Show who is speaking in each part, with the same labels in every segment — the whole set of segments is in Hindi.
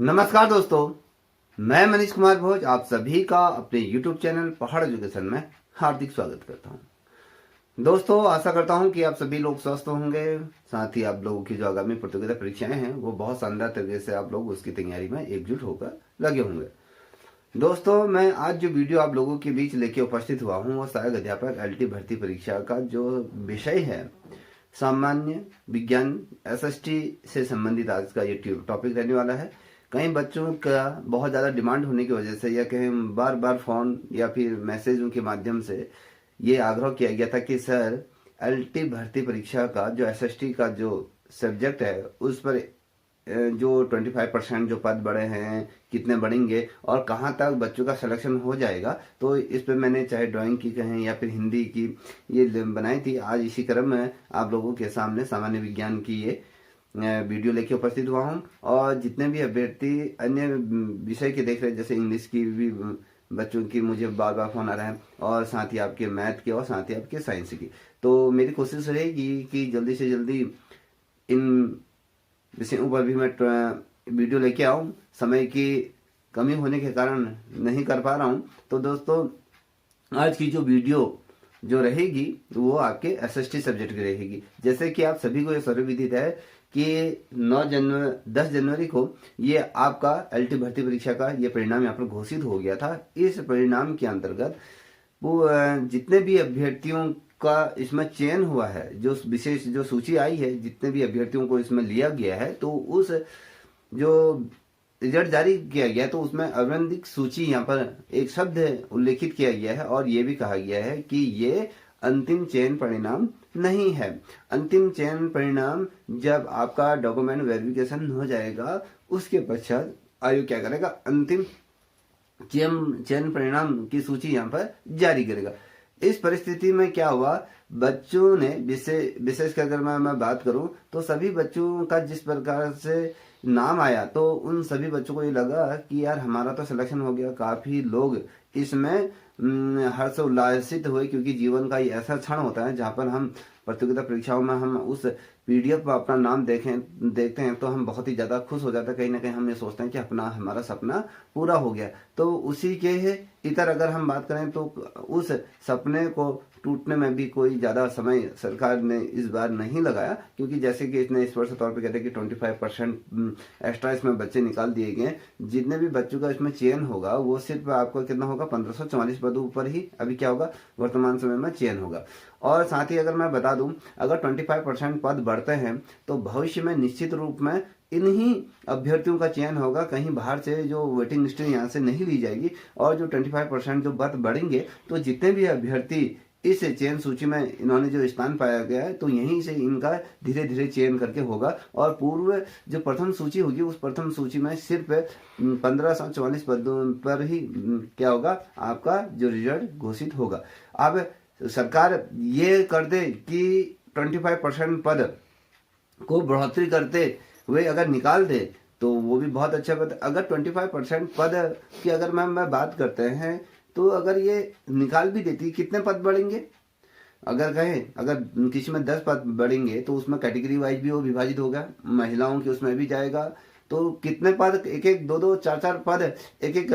Speaker 1: नमस्कार दोस्तों, मैं मनीष कुमार भोज आप सभी का अपने YouTube चैनल पहाड़ एजुकेशन में हार्दिक स्वागत करता हूं। दोस्तों, आशा करता हूं कि आप सभी लोग स्वस्थ होंगे। साथ ही आप लोगों की जो आगामी प्रतियोगिता परीक्षाएं हैं वो बहुत शानदार तरीके से आप लोग उसकी तैयारी में एकजुट होकर लगे होंगे। दोस्तों, मैं आज जो वीडियो आप लोगों के बीच लेके उपस्थित हुआ हूँ वो सहायक अध्यापक LT भर्ती परीक्षा का जो विषय है सामान्य विज्ञान SST से संबंधित आज का ये टॉपिक रहने वाला है। कई बच्चों का बहुत ज़्यादा डिमांड होने की वजह से या कहीं बार बार फ़ोन या फिर मैसेजों के माध्यम से ये आग्रह किया गया था कि सर LT भर्ती परीक्षा का जो SST का जो सब्जेक्ट है उस पर जो 25% जो पद बढ़े हैं कितने बढ़ेंगे और कहाँ तक बच्चों का सिलेक्शन हो जाएगा। तो इस पर मैंने चाहे ड्राइंग की कहें या फिर हिंदी की ये बनाई थी। आज इसी क्रम में आप लोगों के सामने सामान्य विज्ञान की ये वीडियो लेके उपस्थित हुआ हूँ। और जितने भी अभ्यर्थी अन्य विषय के देख रहे हैं, जैसे इंग्लिश की भी बच्चों की मुझे बार बार फोन आ रहा है और साथ ही आपके मैथ के और साथ ही आपके साइंस की, तो मेरी कोशिश रहेगी कि जल्दी से जल्दी इन विषयों पर भी मैं वीडियो लेके आऊँ। समय की कमी होने के कारण नहीं कर पा रहा हूँ। तो दोस्तों, आज की जो वीडियो जो रहेगी वो आपके SST सब्जेक्ट की रहेगी। जैसे कि आप सभी को ये सर्वविदित है कि 10 जनवरी को ये आपका LT भर्ती परीक्षा का ये परिणाम यहाँ पर घोषित हो गया था। इस परिणाम के अंतर्गत वो जितने भी अभ्यर्थियों का इसमें चयन हुआ है, जो विशेष जो सूची आई है, जितने भी अभ्यर्थियों को इसमें लिया गया है, तो उस जो रिजल्ट जारी किया गया तो उसमें अवैधिक सूची यहाँ पर एक शब्द उल्लेखित किया गया है और ये भी कहा गया है कि ये अंतिम चयन परिणाम नहीं है। अंतिम चयन परिणाम जब आपका डॉक्यूमेंट वेरिफिकेशन हो जाएगा उसके पश्चात आयोग क्या करेगा, अंतिम चयन परिणाम की सूची यहाँ पर जारी करेगा। इस परिस्थिति में क्या हुआ, बच्चों ने विशेष कर अगर मैं बात करूं तो सभी बच्चों का जिस प्रकार से नाम आया तो उन सभी बच्चों को ये लगा कि यार हमारा तो सिलेक्शन हो गया। काफी लोग इसमें हर्ष उल्लासित हुए, क्योंकि जीवन का ये ऐसा क्षण होता है जहाँ पर हम प्रतियोगिता परीक्षाओं में हम उस PDF पर अपना नाम देखते हैं तो हम बहुत ही ज़्यादा खुश हो जाते हैं। कहीं ना कहीं हम ये सोचते हैं कि हमारा सपना पूरा हो गया। तो उसी के इतर अगर हम बात करें तो उस सपने को टूटने में भी कोई ज़्यादा समय सरकार ने इस बार नहीं लगाया, क्योंकि जैसे कि इसने स्पष्ट तौर पे कहते हैं कि 25% एक्स्ट्रा इसमें बच्चे निकाल दिए गए। जितने भी बच्चों का इसमें चयन होगा वो सिर्फ आपका कितना होगा, 1544 पदों पर ही अभी क्या होगा, वर्तमान समय में चयन होगा। और साथ ही अगर मैं बता दूं, अगर 25% पद बढ़ते हैं तो भविष्य में निश्चित रूप में इन्हीं अभ्यर्थियों का चयन होगा। कहीं बाहर से जो वेटिंग लिस्ट यहाँ से नहीं ली जाएगी और जो 25% जो पद बढ़ेंगे तो जितने भी अभ्यर्थी इस चयन सूची में इन्होंने जो स्थान पाया गया है तो यहीं से इनका धीरे धीरे चयन करके होगा। और पूर्व जो प्रथम सूची होगी उस प्रथम सूची में सिर्फ 1544 पदों पर ही क्या होगा, आपका जो रिजल्ट घोषित होगा। अब सरकार ये कर दे कि 25% पद को बढ़ोतरी करते हुए अगर निकाल दे तो वो भी बहुत अच्छा बात है। अगर 25% पद की अगर मैं बात करते हैं तो अगर ये निकाल भी देती, कितने पद बढ़ेंगे, अगर कहें अगर किसी में 10 पद बढ़ेंगे तो उसमें कैटेगरी वाइज भी वो विभाजित होगा, महिलाओं के उसमें भी जाएगा। तो कितने पद, एक एक दो दो चार चार पद एक एक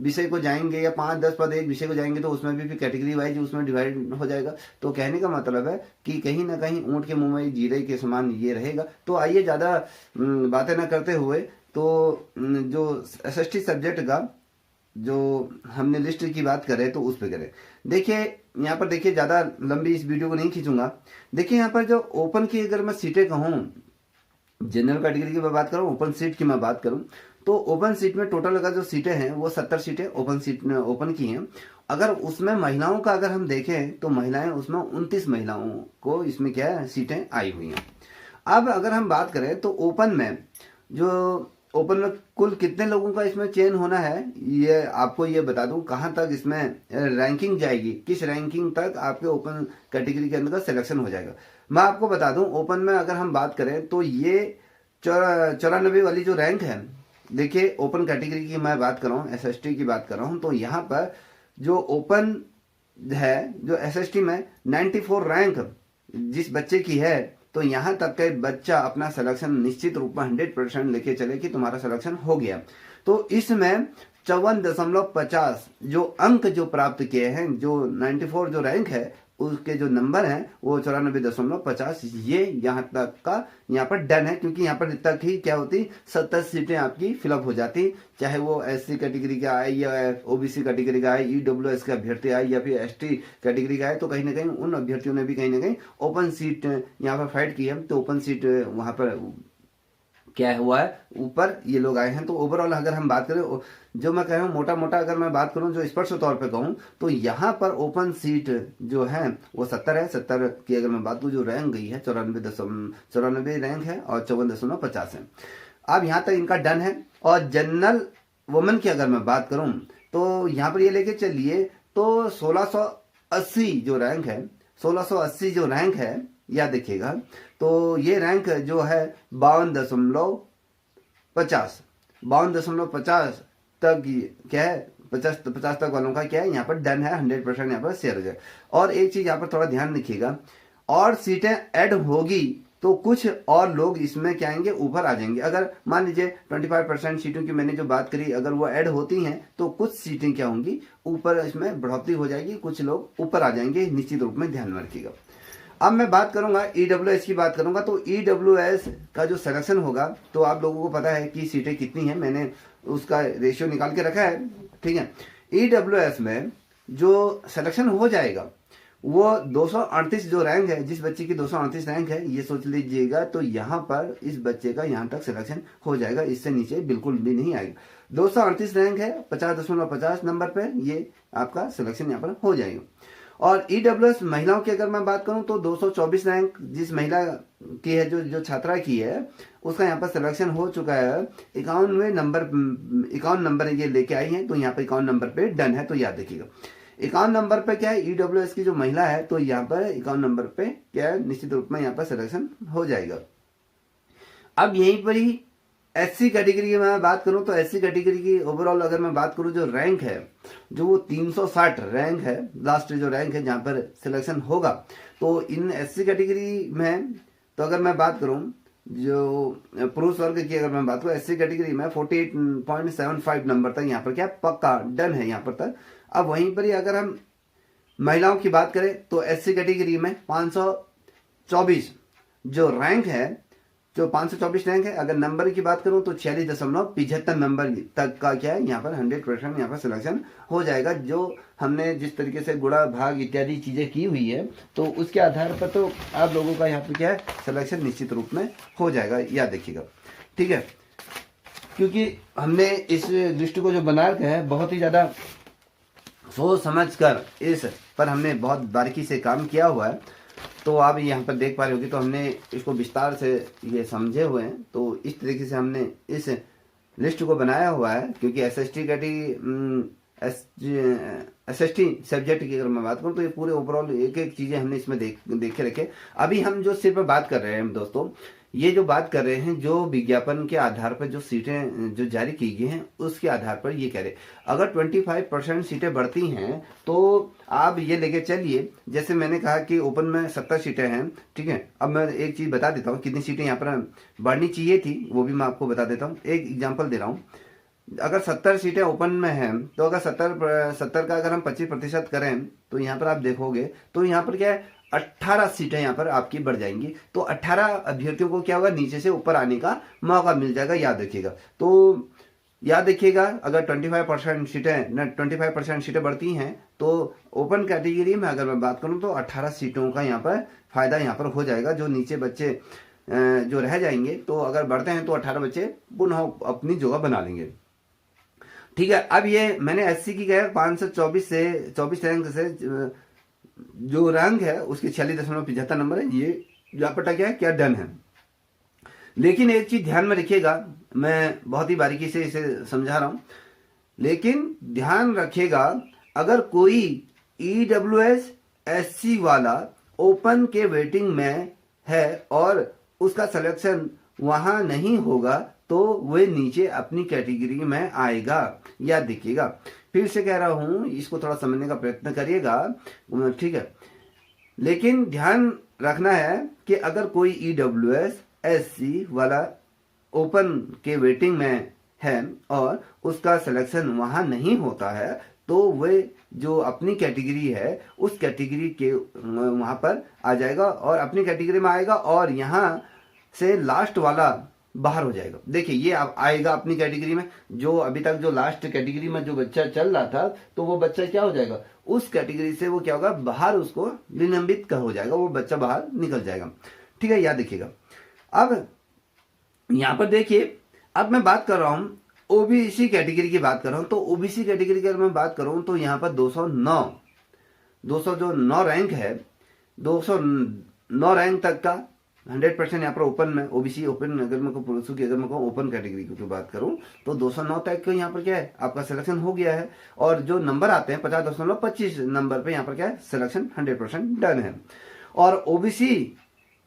Speaker 1: विषय को जाएंगे या 5-10 पद एक विषय को जाएंगे तो उसमें भी कैटेगरी वाइज उसमें डिवाइड हो जाएगा। तो कहने का मतलब है कि कहीं ना कहीं ऊंट के मुंह में जीरे के समान ये रहेगा। तो आइए ज़्यादा बातें ना करते हुए तो जो SST सब्जेक्ट का जो हमने लिस्ट की बात करें तो उस पर करें। देखिए यहाँ पर, देखिए ज़्यादा लंबी इस वीडियो को नहीं खींचूंगा। देखिए यहाँ पर जो ओपन की अगर मैं सीटें कहूँ, जनरल कैटेगरी की मैं बात करूँ, ओपन सीट की मैं बात करूँ तो ओपन सीट में टोटल अगर जो सीटें हैं वो 70 सीटें ओपन की हैं। अगर उसमें महिलाओं का अगर हम देखें तो महिलाएं उसमें 29 महिलाओं को इसमें क्या है, सीटें आई हुई हैं। अब अगर हम बात करें तो ओपन में कुल कितने लोगों का इसमें चयन होना है, ये आपको ये बता दूं। कहां तक इसमें रैंकिंग जाएगी, किस रैंकिंग तक आपके ओपन कैटेगरी के अंदर सिलेक्शन हो जाएगा, मैं आपको बता दूं। ओपन में अगर हम बात करें तो ये 94 वाली जो रैंक है, देखिए ओपन कैटेगरी की मैं बात कर रहा हूँ, SST की बात कर रहा हूँ, तो यहाँ पर जो ओपन है, जो SST में 94 रैंक जिस बच्चे की है तो यहाँ तक के बच्चा अपना सिलेक्शन निश्चित रूप में 100% लेके चले कि तुम्हारा सिलेक्शन हो गया। तो इसमें 54.50 जो अंक जो प्राप्त किए हैं, जो 94 जो रैंक है उसके जो नंबर हैं वो 94.50, ये यहाँ तक का यहाँ पर डन है, क्योंकि यहाँ पर तक ही क्या होती 70 सीटें आपकी फिलअप हो जाती, चाहे वो एससी कैटेगरी का आए या ओबीसी कैटेगरी का आए, ईडब्ल्यूएस का अभ्यर्थी आए या फिर एसटी कैटेगरी का आए, तो कहीं ना कहीं उन अभ्यर्थियों ने भी कहीं ना कहीं ओपन सीट यहाँ पर फाइट की है। तो ओपन सीट वहां पर क्या हुआ है, ऊपर ये लोग आए हैं। तो ओवरऑल अगर हम बात करें, जो मैं कह रहा हूँ मोटा मोटा अगर मैं बात करूँ, जो स्पष्ट तौर पे कहूँ, तो यहाँ पर ओपन सीट जो है वो 70 है। 70 की अगर मैं बात करूँ जो रैंक गई है 94 रैंक है और 54.50 है। अब यहाँ तक इनका डन है। और जनरल वुमेन की अगर मैं बात करूँ तो यहाँ पर ये लेके चलिए तो 1680 जो रैंक है, 1680 जो रैंक है, याद देखिएगा, तो ये रैंक जो है 52.50 तक क्या है, 50 तक वालों का क्या है यहाँ पर डन है, 100% यहाँ पर शेयर हो जाए। और एक चीज यहाँ पर थोड़ा ध्यान रखिएगा, और सीटें ऐड होगी तो कुछ और लोग इसमें क्या आएंगे, ऊपर आ जाएंगे। अगर मान लीजिए 25% सीटों की मैंने जो बात करी, अगर वो ऐड होती हैं तो कुछ सीटें क्या होंगी, ऊपर इसमें बढ़ोतरी हो जाएगी, कुछ लोग ऊपर आ जाएंगे, निश्चित रूप में ध्यान में रखिएगा। अब मैं बात करूंगा ईडब्ल्यूएस की बात करूंगा। तो ईडब्ल्यूएस का जो सिलेक्शन होगा, तो आप लोगों को पता है कि सीटें कितनी हैं, मैंने उसका रेशियो निकाल के रखा है, ठीक है। ईडब्ल्यूएस में जो सिलेक्शन हो जाएगा वो 238 जो रैंक है, जिस बच्चे की 238 रैंक है, ये सोच लीजिएगा, तो यहाँ पर इस बच्चे का यहाँ तक सिलेक्शन हो जाएगा, इससे नीचे बिल्कुल भी नहीं आएगा। 238 रैंक है, 50.50 नंबर पे ये आपका सिलेक्शन यहाँ पर हो जाएगा। और ईडब्ल्यूएस महिलाओं की अगर मैं बात करूं तो 224 रैंक जिस महिला की है, जो छात्रा की है, उसका यहाँ पर सिलेक्शन हो चुका है। 51 नंबर ये लेके आई है, तो यहाँ पर 51 नंबर पे डन है। तो याद रखिएगा 51 नंबर पे क्या है, ईडब्ल्यूएस की जो महिला है, तो यहाँ पर 51 नंबर पे क्या है, निश्चित रूप में यहाँ पर सिलेक्शन हो जाएगा। अब यहीं पर ही एससी कैटेगरी की मैं बात करूं तो एससी कैटेगरी की ओवरऑल अगर मैं बात करूं, जो रैंक है, जो वो 360 रैंक है, लास्ट जो रैंक है जहां पर सिलेक्शन होगा, तो इन एससी कैटेगरी में, तो अगर मैं बात करूं जो पुरुष वर्ग की अगर मैं बात करूं, एससी कैटेगरी में 48.75 नंबर तक यहाँ पर क्या पक्का डन है यहाँ पर तक। अब वहीं पर ही अगर हम महिलाओं की बात करें तो एससी कैटेगरी में 524 जो रैंक है, जो 524 रैंक है, अगर नंबर की बात करूं तो 46.75 नंबर तक का क्या है, यहाँ पर 100% यहाँ पर सिलेक्शन हो जाएगा। जो हमने जिस तरीके से गुणा भाग इत्यादि चीजें की हुई है, तो उसके आधार पर तो आप लोगों का यहाँ पर क्या है, सिलेक्शन निश्चित रूप में हो जाएगा, याद देखिएगा, ठीक है। क्योंकि हमने इस लिस्ट को जो बना रखा है, बहुत ही ज्यादा सोच समझ कर इस पर हमने बहुत बारीकी से काम किया हुआ है। तो आप यहाँ पर देख पा रहे होगी, तो हमने इसको विस्तार से ये समझे हुए हैं। तो इस तरीके से हमने इस लिस्ट को बनाया हुआ है, क्योंकि एसएसटी सब्जेक्ट की अगर मैं बात करूँ तो ये पूरे ओवरऑल एक एक चीजें हमने इसमें देखे रखे। अभी हम जो सिर्फ बात कर रहे हैं दोस्तों, ये जो बात कर रहे हैं, जो विज्ञापन के आधार पर जो सीटें जो जारी की गई हैं, उसके आधार पर ये कह रहे, अगर 25% सीटें बढ़ती हैं तो आप ये लेके चलिए, जैसे मैंने कहा कि ओपन में 70 सीटें हैं, ठीक है। अब मैं एक चीज बता देता हूँ, कितनी सीटें यहाँ पर बढ़नी चाहिए थी वो भी मैं आपको बता देता हूँ। एक एग्जाम्पल दे रहा हूँ, अगर 70 सीटें ओपन में हैं, तो अगर 70 का अगर हम 25% करें, तो यहाँ पर आप देखोगे तो यहाँ पर क्या है, 18 सीटें यहाँ पर आपकी बढ़ जाएंगी। तो 18 अभ्यर्थियों को क्या होगा, नीचे से ऊपर आने का मौका मिल जाएगा, याद रखिएगा। तो याद रखिएगा, अगर 25% सीटें बढ़ती हैं, तो ओपन कैटेगरी में अगर मैं बात करूं तो 18 सीटों का यहाँ पर फायदा यहाँ पर हो जाएगा। जो नीचे बच्चे जो रह जाएंगे, तो अगर बढ़ते हैं तो 18 बच्चे पुनः अपनी जगह बना लेंगे, ठीक है। अब ये मैंने एससी की कहा 524 से 24 रैंक से जो रैंक है उसके 46.75 नंबर है, ये यहाँ पर क्या डन है। लेकिन एक चीज ध्यान में रखिएगा, मैं बहुत ही बारीकी से इसे समझा रहा हूं, लेकिन ध्यान रखिएगा, अगर कोई ईडब्ल्यूएस एससी वाला ओपन के वेटिंग में है और उसका सिलेक्शन वहां नहीं होगा, तो वे नीचे अपनी कैटेगरी में आएगा, याद देखिएगा। फिर से कह रहा हूं, इसको थोड़ा समझने का प्रयत्न करिएगा, ठीक है। लेकिन ध्यान रखना है कि अगर कोई EWS SC वाला ओपन के वेटिंग में है और उसका सिलेक्शन वहां नहीं होता है तो वे जो अपनी कैटेगरी है उस कैटेगरी के वहां पर आ जाएगा और अपनी कैटेगरी में आएगा और यहाँ से लास्ट वाला बाहर हो जाएगा। देखिए ये आएगा अपनी कैटेगरी में, जो अभी तक जो लास्ट कैटेगरी में जो बच्चा चल रहा था तो वो बच्चा क्या हो जाएगा, उस कैटेगरी से वो क्या होगा, बाहर उसको निलंबित का हो जाएगा, वो बच्चा बाहर निकल जाएगा। ठीक है, याद देखिएगा। अब यहाँ पर देखिए, अब मैं बात कर रहा हूँ ओबीसी कैटेगरी की बात कर रहा हूँ। तो ओबीसी कैटेगरी की अगर मैं बात करूँ तो यहाँ पर 209 रैंक है, 209 रैंक तक का 100% यहाँ पर ओपन में ओबीसी ओपन, अगर मैं को पुरुषों की अगर मैं ओपन कैटेगरी की बात करूं तो 209 तक का यहाँ पर क्या है, आपका सिलेक्शन हो गया है। और जो नंबर आते हैं 50.25 नंबर पे यहाँ पर क्या है, सिलेक्शन 100% डन है। और ओबीसी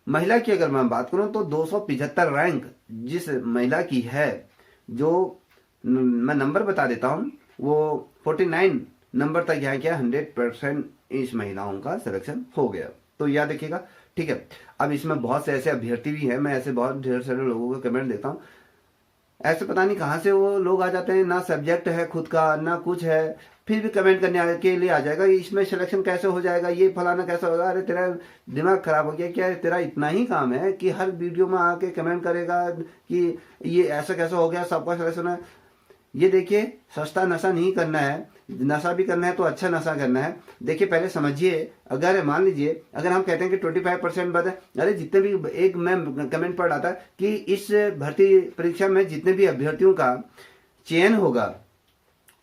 Speaker 1: महिला की अगर मैं बात करूं तो 275 रैंक जिस महिला की है, जो मैं नंबर बता देता हूं, वो 49 नंबर तक यहाँ क्या 100% इस महिलाओं का सिलेक्शन हो गया। तो याद रखिएगा। ठीक है, अब इसमें बहुत से ऐसे अभ्यर्थी भी हैं, मैं ऐसे बहुत ढेर सारे लोगों का कमेंट देखता हूँ, ऐसे पता नहीं कहाँ से वो लोग आ जाते हैं, ना सब्जेक्ट है खुद का ना कुछ है, फिर भी कमेंट करने के लिए आ जाएगा इसमें सिलेक्शन कैसे हो जाएगा, ये फलाना कैसे होगा। अरे तेरा दिमाग खराब हो गया क्या, तेरा इतना ही काम है कि हर वीडियो में आके कमेंट करेगा कि ये ऐसा कैसे हो गया, सबका सिलेक्शन है। ये देखिए, सस्ता नशा नहीं करना है, नशा भी करना है तो अच्छा नशा करना है। देखिए पहले समझिए, अगर मान लीजिए अगर हम कहते हैं कि 25% बद है, अरे जितने भी, एक मैं कमेंट पढ़ रहा था कि इस भर्ती परीक्षा में जितने भी अभ्यर्थियों का चयन होगा,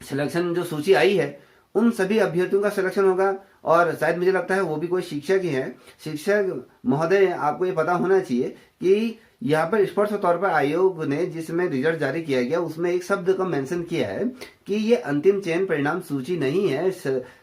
Speaker 1: सिलेक्शन जो सूची आई है उन सभी अभ्यर्थियों का सिलेक्शन होगा। और शायद मुझे लगता है वो भी कोई शिक्षक ही है। शिक्षक महोदय, आपको ये पता होना चाहिए कि यहाँ पर स्पष्ट तौर पर आयोग ने जिसमें रिजल्ट जारी किया गया उसमें एक शब्द का मेंशन किया है कि ये अंतिम चयन परिणाम सूची नहीं है,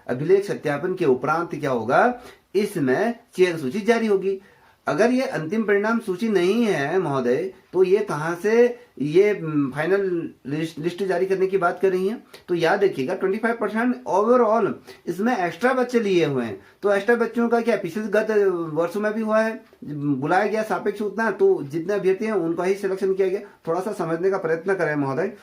Speaker 1: अभिलेख सत्यापन के उपरांत क्या होगा, इसमें चयन सूची जारी होगी। अगर ये अंतिम परिणाम सूची नहीं है महोदय, तो ये कहां से ये फाइनल लिस्ट जारी करने की बात कर रही हैं। तो याद रखिएगा 25% ओवरऑल इसमें एक्स्ट्रा बच्चे लिए हुए हैं। तो एक्स्ट्रा बच्चों का क्या पिछले गत वर्षों में भी हुआ है, बुलाया गया सापेक्ष उतना, तो जितने अभ्यर्थी हैं उनका ही सिलेक्शन किया गया। थोड़ा सा समझने का प्रयत्न करें महोदय।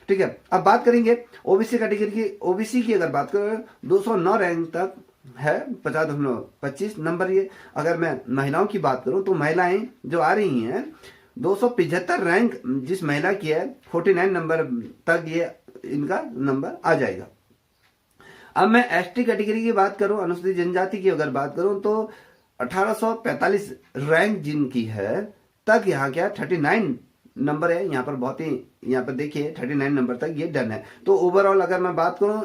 Speaker 1: ठीक है, अब बात करेंगे ओबीसी कैटेगरी की। ओबीसी की अगर बात करें 209 रैंक तक है, 50.25 नंबर। ये अगर मैं महिलाओं की बात करूं तो महिलाएं जो आ रही हैं 275 रैंक जिस महिला की है, 49 नंबर तक ये इनका नंबर आ जाएगा। अब मैं एसटी कैटेगरी की बात करूं, अनुसूचित जनजाति की अगर बात करूं तो 1845 रैंक जिनकी है तक यहाँ क्या 39 नंबर है। यहाँ पर बहुत ही, यहाँ पर देखिए 39 नंबर तक ये डन है। तो ओवरऑल अगर मैं बात करूं,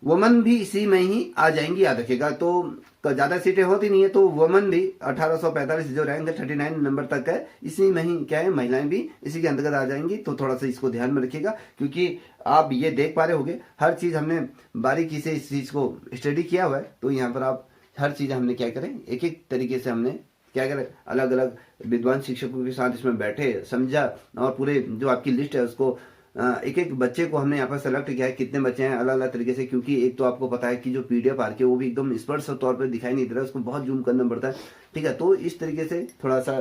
Speaker 1: वुमन भी इसी में ही आ जाएंगी, याद रखिएगा। तो ज्यादा सीटें होती नहीं है तो वुमन भी 1845 जो रैंक है 39 नंबर तक है, इसी में ही क्या है, महिलाएं भी इसी के अंतर्गत आ जाएंगी। तो थोड़ा सा इसको ध्यान में रखिएगा, क्योंकि आप ये देख पा रहे होंगे हर चीज हमने बारीकी से इस चीज को स्टडी किया हुआ है। तो यहाँ पर आप हर चीज हमने क्या करें, एक एक तरीके से हमने क्या करें, अलग अलग विद्वान शिक्षकों के साथ इसमें बैठे, समझा, और पूरे जो आपकी लिस्ट है उसको एक एक बच्चे को हमने यहाँ पर सेलेक्ट किया है, कितने बच्चे हैं अलग अलग तरीके से। क्योंकि एक तो आपको पता है कि जो पीडीएफ आ रही है वो भी एकदम स्पष्ट तौर पर दिखाई नहीं दे रहा है, उसको बहुत जूम करना पड़ता है। ठीक है, तो इस तरीके से थोड़ा सा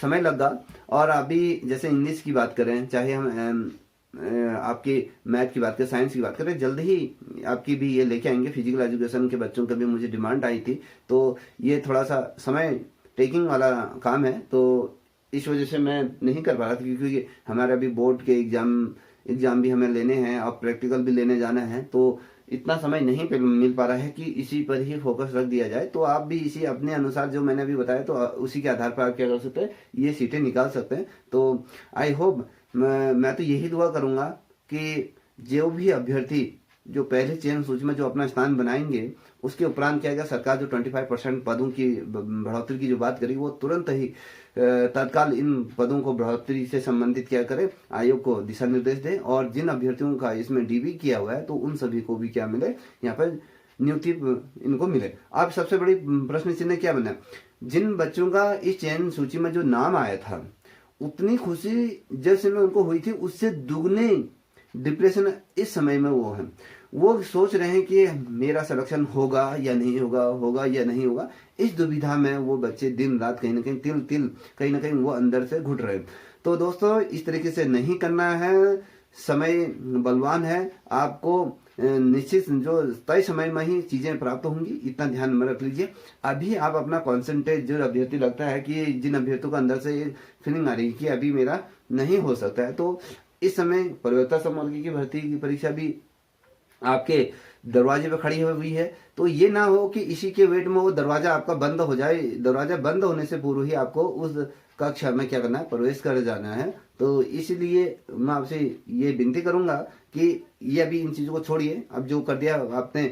Speaker 1: समय लगा। और अभी जैसे इंग्लिश की बात करें, चाहे हम आपकी मैथ की बात करें, साइंस की बात करें, जल्द ही आपकी भी ये लेके आएंगे। फिजिकल एजुकेशन के बच्चों का भी मुझे डिमांड आई थी, तो ये थोड़ा सा समय टेकिंग वाला काम है, तो इस वजह से मैं नहीं कर पा रहा था। क्योंकि हमारे अभी बोर्ड के एग्जाम भी हमें लेने हैं और प्रैक्टिकल भी लेने जाना है, तो इतना समय नहीं मिल पा रहा है कि इसी पर ही फोकस रख दिया जाए। तो आप भी इसी अपने अनुसार जो मैंने अभी बताया, तो उसी के आधार पर आप क्या कर सकते हैं, ये सीटें निकाल सकते हैं। तो आई होप, मैं तो यही दुआ करूंगा कि जो भी अभ्यर्थी जो पहले चयन सूची में जो अपना स्थान बनाएंगे, उसके उपरांत क्या है, सरकार जो 25% पदों की बढ़ोतरी की जो बात करी, वो तुरंत ही तत्काल इन पदों को बढ़ोतरी से संबंधित क्या करे, आयोग को दिशा निर्देश दे। और जिन अभ्यर्थियों का इसमें डीबी किया हुआ है तो उन सभी को भी क्या मिले, यहाँ पर नियुक्ति इनको मिले। अब सबसे बड़ी प्रश्न चिन्ह क्या बना, जिन बच्चों का इस चयन सूची में जो नाम आया था, उतनी खुशी जिस समय उनको हुई थी उससे दुगने डिप्रेशन इस समय में वो है। वो सोच रहे हैं कि मेरा सिलेक्शन होगा या नहीं होगा, होगा या नहीं होगा। इस दुविधा में वो बच्चे दिन रात कहीं ना कहीं तिल तिल कहीं ना कहीं वो अंदर से घुट रहे हैं। तो दोस्तों इस तरीके से नहीं करना है। समय बलवान है, आपको निश्चित जो तय समय में ही चीजें प्राप्त होंगी, इतना ध्यान में रख लीजिए। अभी आप अपना कॉन्सेंट्रेट, जो अभ्यर्थी लगता है कि जिन अभ्यर्थियों को अंदर से फीलिंग आ रही है कि अभी मेरा नहीं हो सकता है, तो इस समय परिवर्तन समवर्गीय की भर्ती की परीक्षा भी आपके दरवाजे पे खड़ी हुई है। तो ये ना हो कि इसी के वेट में वो दरवाजा आपका बंद हो जाए। दरवाजा बंद होने से पूर्व ही आपको उस कक्षा में क्या करना है, प्रवेश कर जाना है। तो इसलिए मैं आपसे ये विनती करूंगा कि ये अभी इन चीजों को छोड़िए। अब जो कर दिया आपने,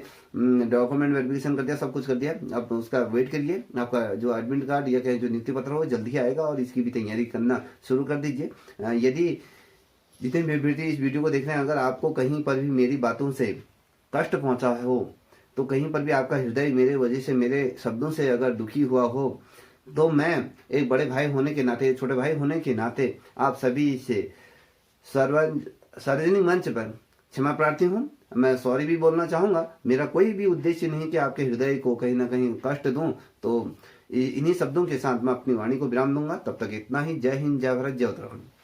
Speaker 1: डॉक्यूमेंट वेरिफिकेशन कर दिया, सब कुछ कर दिया, अब उसका वेट करिए। आपका जो एडमिट कार्ड या कहीं जो नियुक्ति पत्र हो जल्दी आएगा और इसकी भी तैयारी करना शुरू कर दीजिए। यदि जितने भी अभ्यर्थी इस वीडियो को देख रहे हैं, अगर आपको कहीं पर भी मेरी बातों से कष्ट पहुंचा हो, तो कहीं पर भी आपका हृदय मेरे वजह से, मेरे शब्दों से अगर दुखी हुआ हो, तो मैं एक बड़े भाई होने के नाते, छोटे भाई होने के नाते आप सभी से सार्वजनिक मंच पर क्षमा प्रार्थी हूँ। मैं सॉरी भी बोलना चाहूंगा। मेरा कोई भी उद्देश्य नहीं कि आपके हृदय को कहीं ना कहीं कष्ट दूं। तो इन्हीं शब्दों के साथ मैं अपनी वाणी को विराम दूंगा। तब तक इतना ही। जय हिंद, जय भारत, जय उत्तराखंड।